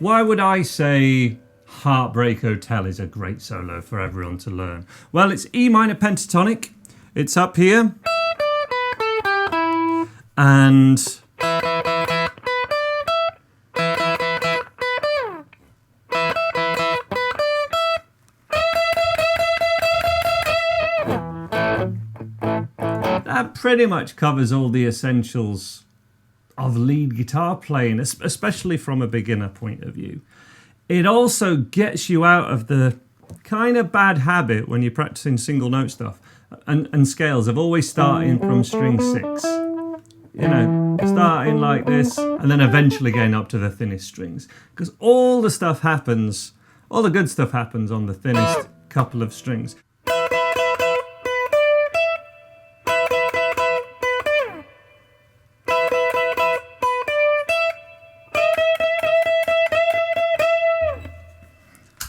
Why would I say Heartbreak Hotel is a great solo for everyone to learn? Well, it's E minor pentatonic. It's up here. And that pretty much covers all the essentials of lead guitar playing, especially from a beginner point of view. It also gets you out of the kind of bad habit when you're practicing single note stuff and scales of always starting from string 6. You know, starting like this and then eventually getting up to the thinnest strings. Because all the stuff happens, all the good stuff happens on the thinnest couple of strings.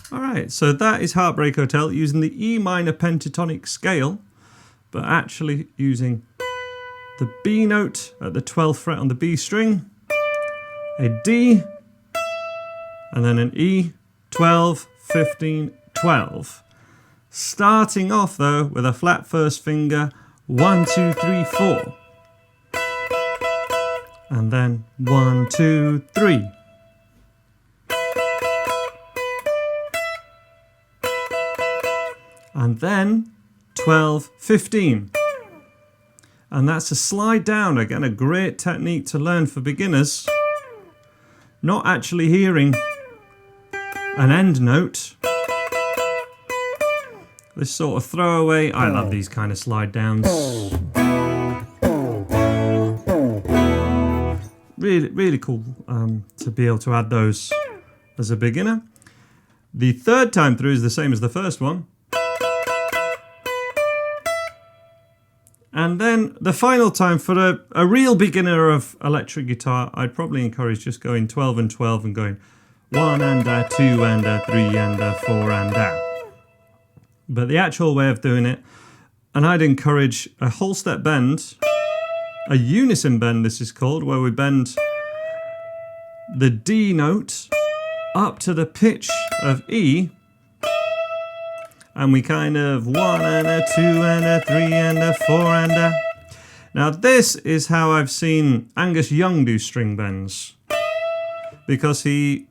Alright, so that is Heartbreak Hotel using the E minor pentatonic scale, but actually using the B note at the 12th fret on the B string, a D, and then an E, 12, 15, 12. Starting off though with a flat first finger, 1, 2, 3, 4. And then 1, 2, 3. And then 12, 15. And that's a slide down, again a great technique to learn for beginners. Not actually hearing an end note. This sort of throwaway, I love these kind of slide downs. Really cool to be able to add those as a beginner. The third time through is the same as the first one. And then the final time for a real beginner of electric guitar, I'd probably encourage just going 12 and 12 and going 1 and a, 2 and a, 3 and a, 4 and a. But the actual way of doing it, and I'd encourage a whole step bend, a unison bend this is called, where we bend the D note up to the pitch of E, and we kind of 1 and a, 2 and a, 3 and a, 4 and a. Now this is how I've seen Angus Young do string bends. Because he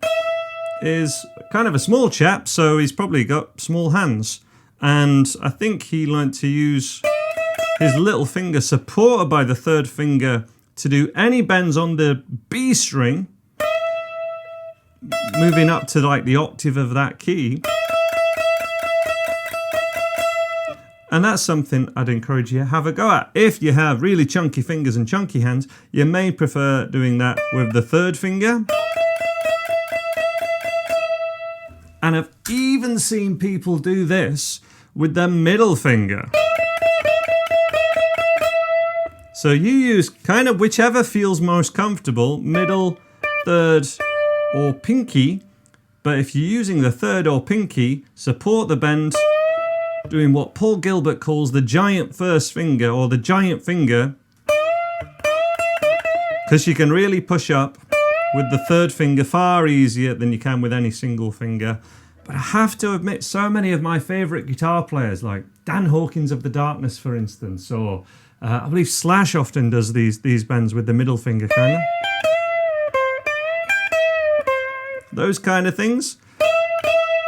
is kind of a small chap, so he's probably got small hands. And I think he learnt to use his little finger supported by the third finger to do any bends on the B string, moving up to like the octave of that key. And that's something I'd encourage you to have a go at. If you have really chunky fingers and chunky hands, you may prefer doing that with the third finger. And I've even seen people do this with their middle finger. So you use kind of whichever feels most comfortable, middle, third, or pinky. But if you're using the third or pinky, support the bend, doing what Paul Gilbert calls the giant first finger, or the giant finger, because you can really push up with the third finger far easier than you can with any single finger. But I have to admit, so many of my favourite guitar players, like Dan Hawkins of The Darkness, for instance, or I believe Slash often does these bends with the middle finger, kind of. Those kind of things.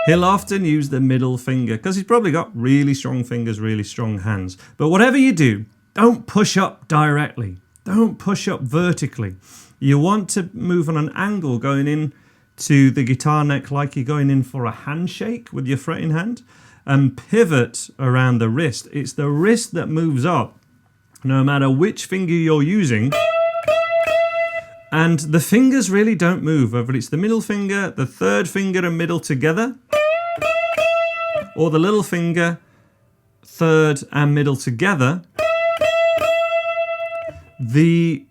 He'll often use the middle finger because he's probably got really strong fingers, really strong hands. But whatever you do, don't push up directly. Don't push up vertically. You want to move on an angle going in to the guitar neck like you're going in for a handshake with your fretting hand, and pivot around the wrist. It's the wrist that moves up no matter which finger you're using. And the fingers really don't move, whether it's the middle finger, the third finger and middle together, or the little finger, third and middle together. The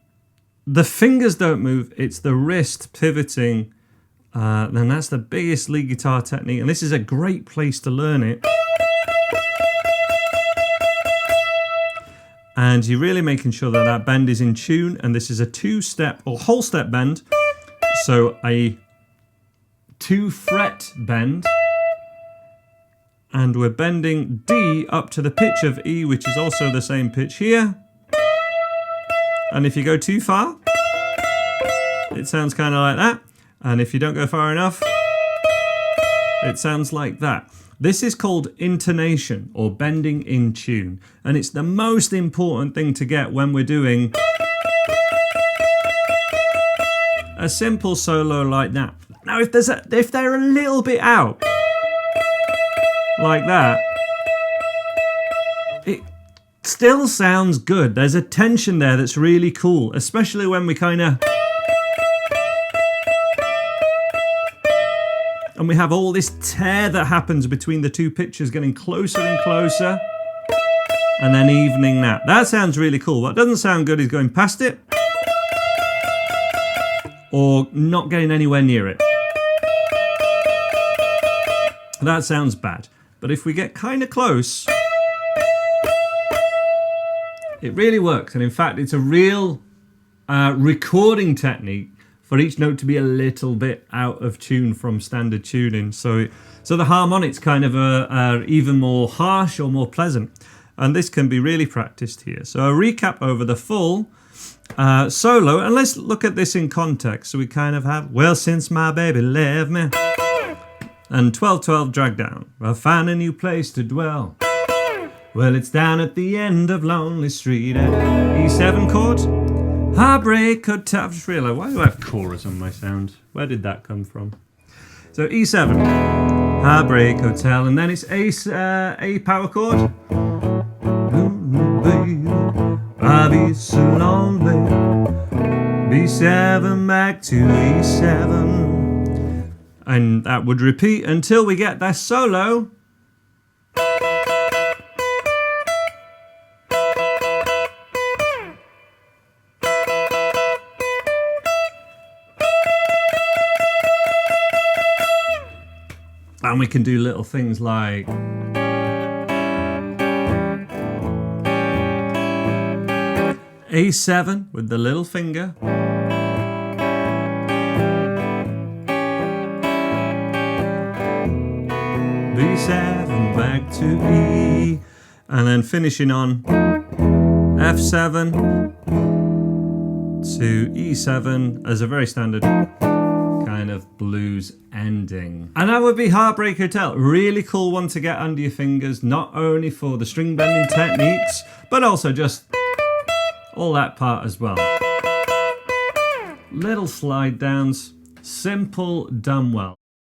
fingers don't move, it's the wrist pivoting. Then that's the biggest lead guitar technique, and this is a great place to learn it. And you're really making sure that that bend is in tune, and this is a two-step or whole step bend. So a 2 fret bend, and we're bending D up to the pitch of E, which is also the same pitch here. And if you go too far, it sounds kind of like that. And if you don't go far enough, it sounds like that. This is called intonation, or bending in tune. And it's the most important thing to get when we're doing a simple solo like that. Now, if they're a little bit out, like that, it still sounds good. There's a tension there that's really cool, especially when we kind of... and we have all this tear that happens between the 2 pitches, getting closer and closer, and then evening that. That sounds really cool. What doesn't sound good is going past it, or not getting anywhere near it. That sounds bad. But if we get kind of close, it really works. And in fact, it's a real recording technique for each note to be a little bit out of tune from standard tuning. So the harmonics kind of are even more harsh or more pleasant. And this can be really practiced here. So a recap over the full solo. And let's look at this in context. So we kind of have, well, since my baby left me. And 12-12 drag down. I'll find a new place to dwell. Well, it's down at the end of Lonely Street at E7 chord. Heartbreak Hotel. I've just realised, why do I have chorus on my sound? Where did that come from? So E7, Heartbreak Hotel, and then it's A power chord. I'll be so lonely. B7 back to E7. And that would repeat until we get that solo. And we can do little things like A7 with the little finger. B7 back to E, and then finishing on F7 to E7 as a very standard kind of blues ending. And that would be Heartbreak Hotel. Really cool one to get under your fingers, not only for the string bending techniques, but also just all that part as well. Little slide downs, simple, done well.